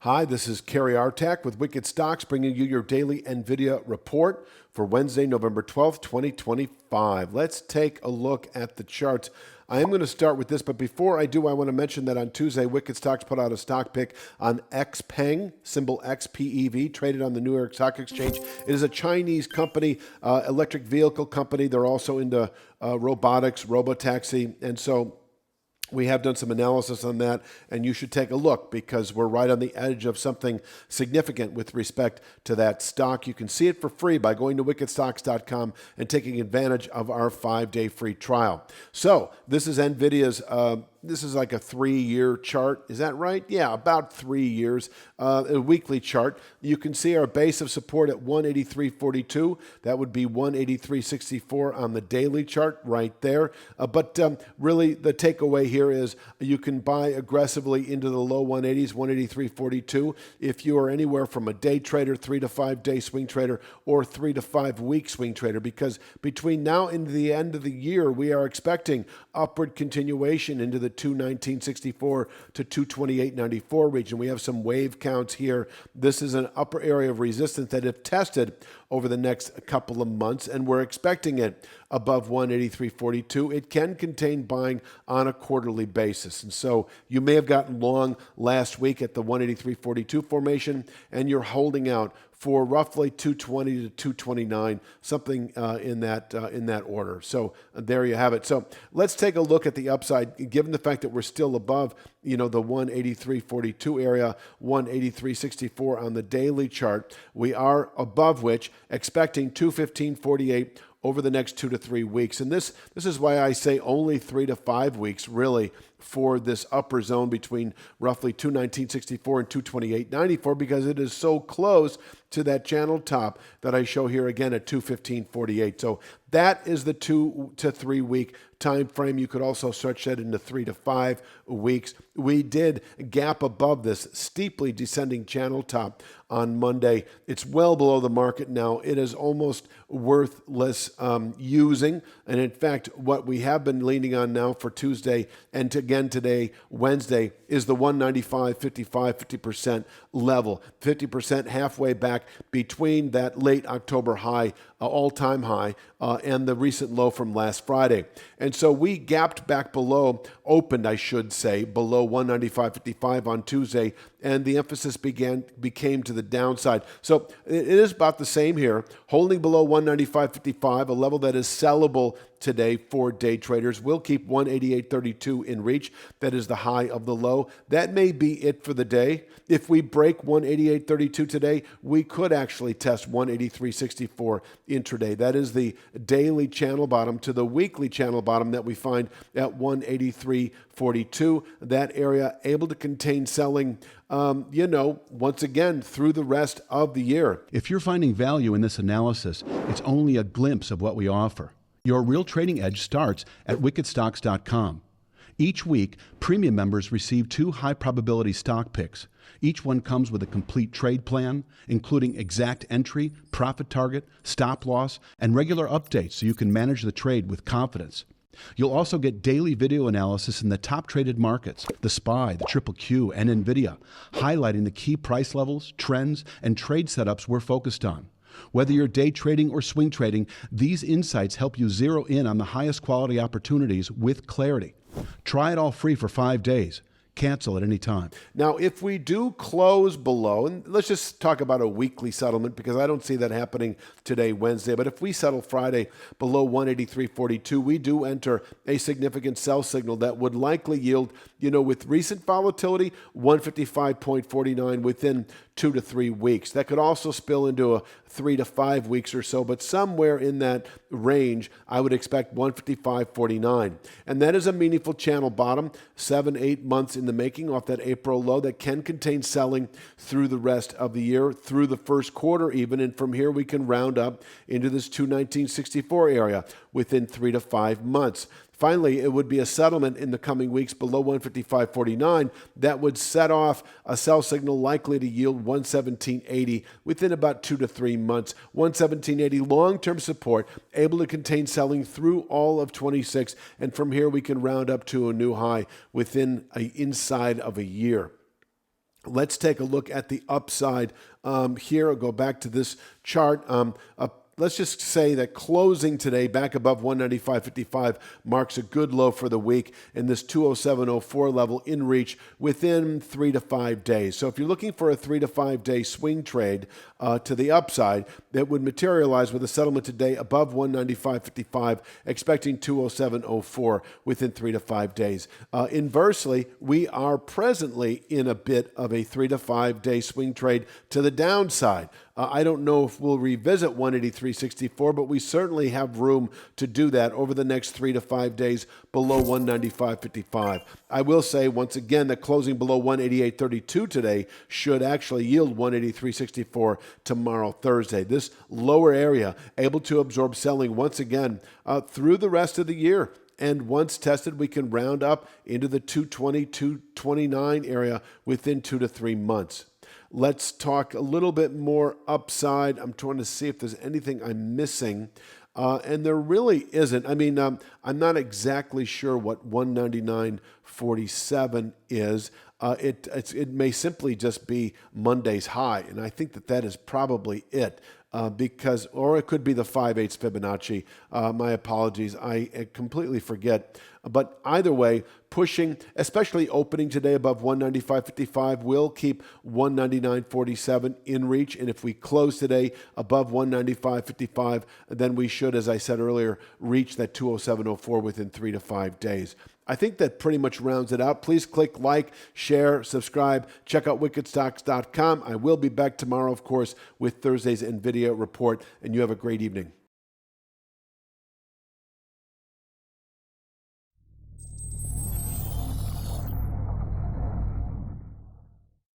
Hi, this is Kerry Artak with Wicked Stocks, bringing you your daily NVIDIA report for Wednesday, November 12th, 2025. Let's take a look at the charts. I am going to start with this, but before I do, I want to mention that on Tuesday, Wicked Stocks put out a stock pick on XPeng, symbol XPEV, traded on the New York Stock Exchange. It is a Chinese company, electric vehicle company. They're also into robotics, robotaxi, and so we have done some analysis on that, and you should take a look because we're right on the edge of something significant with respect to that stock. You can see it for free by going to wickedstocks.com and taking advantage of our 5-day free trial. So this is NVIDIA's, this is like a 3-year chart. Is that right? Yeah, about 3 years. A weekly chart. You can see our base of support at 183.42. That would be 183.64 on the daily chart right there. But really the takeaway here is you can buy aggressively into the low 180s, 183.42. If you are anywhere from a day trader, 3 to 5 day swing trader, or 3 to 5 week swing trader, because between now and the end of the year, we are expecting upward continuation into the 219.64 to 228.94 region. We have some wave counts here. This is an upper area of resistance that if tested over the next couple of months, and we're expecting it above 183.42, it can contain buying on a quarterly basis. And so you may have gotten long last week at the 183.42 formation, and you're holding out for roughly 220 to 229, something in that order. So there you have it. So let's take a look at the upside, given the fact that we're still above, the 183.42 area, 183.64 on the daily chart. We are above which, expecting 215.48 over the next 2 to 3 weeks. And this is why I say only 3 to 5 weeks, really, for this upper zone between roughly 219.64 and 228.94, because it is so close to that channel top that I show here again at 215.48. So that is the 2 to 3 week time frame. You could also stretch that into 3 to 5 weeks. We did gap above this steeply descending channel top on Monday. It's well below the market now. It is almost worthless using. And in fact, what we have been leaning on now for Tuesday and again today, Wednesday, is the 195.55, 50% level, 50% halfway back between that late October high, all-time high, and the recent low from last Friday. And so we gapped back below, opened, I should say, below 195.55 on Tuesday, and the emphasis became to the downside. So it is about the same here, holding below 195.55, a level that is sellable today for day traders. We'll keep 188.32 in reach. That is the high of the low. That may be it for the day. If we break 188.32 today, we could actually test 183.64 intraday. That is the daily channel bottom to the weekly channel bottom that we find at 183.42. That area able to contain selling, once again, through the rest of the year. If you're finding value in this analysis, it's only a glimpse of what we offer. Your real trading edge starts at wickedstocks.com. Each week, premium members receive 2 high-probability stock picks. Each one comes with a complete trade plan, including exact entry, profit target, stop loss, and regular updates so you can manage the trade with confidence. You'll also get daily video analysis in the top traded markets, the SPY, the Triple Q, and NVIDIA, highlighting the key price levels, trends, and trade setups we're focused on. Whether you're day trading or swing trading, these insights help you zero in on the highest quality opportunities with clarity. Try it all free for 5 days. Cancel at any time. Now, if we do close below, and let's just talk about a weekly settlement because I don't see that happening today, Wednesday, but if we settle Friday below 183.42, we do enter a significant sell signal that would likely yield, with recent volatility, 155.49 within 2 to 3 weeks. That could also spill into a 3 to 5 weeks or so, but somewhere in that range, I would expect 155.49. And that is a meaningful channel bottom, 7-8 months in the making off that April low that can contain selling through the rest of the year, through the first quarter even, and from here we can round up into this 219.64 area within 3 to 5 months. Finally, it would be a settlement in the coming weeks below 155.49 that would set off a sell signal likely to yield 117.80 within about 2 to 3 months. 117.80 long-term support, able to contain selling through all of 26, and from here we can round up to a new high within inside of a year. Let's take a look at the upside here. I'll go back to this chart. Let's just say that closing today back above 195.55 marks a good low for the week, and this 207.04 level in reach within 3 to 5 days. So if you're looking for a 3 to 5 day swing trade to the upside, that would materialize with a settlement today above 195.55, expecting 207.04 within 3 to 5 days. Inversely, we are presently in a bit of a 3 to 5 day swing trade to the downside. I don't know if we'll revisit 183.64, but we certainly have room to do that over the next 3 to 5 days below 195.55. I will say once again that closing below 188.32 today should actually yield 183.64 tomorrow, Thursday. This lower area able to absorb selling once again through the rest of the year. And once tested, we can round up into the 220, 229 area within 2 to 3 months. Let's talk a little bit more upside. I'm trying to see if there's anything I'm missing. And there really isn't. I mean, I'm not exactly sure what 199.47 is. It may simply just be Monday's high, and I think that is probably it. Or it could be the 5/8 Fibonacci. My apologies, I completely forget. But either way, pushing, especially opening today above 195.55, will keep 199.47 in reach. And if we close today above 195.55, then we should, as I said earlier, reach that 207.04 within 3 to 5 days. I think that pretty much rounds it out. Please click like, share, subscribe. Check out wickedstocks.com. I will be back tomorrow, of course, with Thursday's NVIDIA report, and you have a great evening.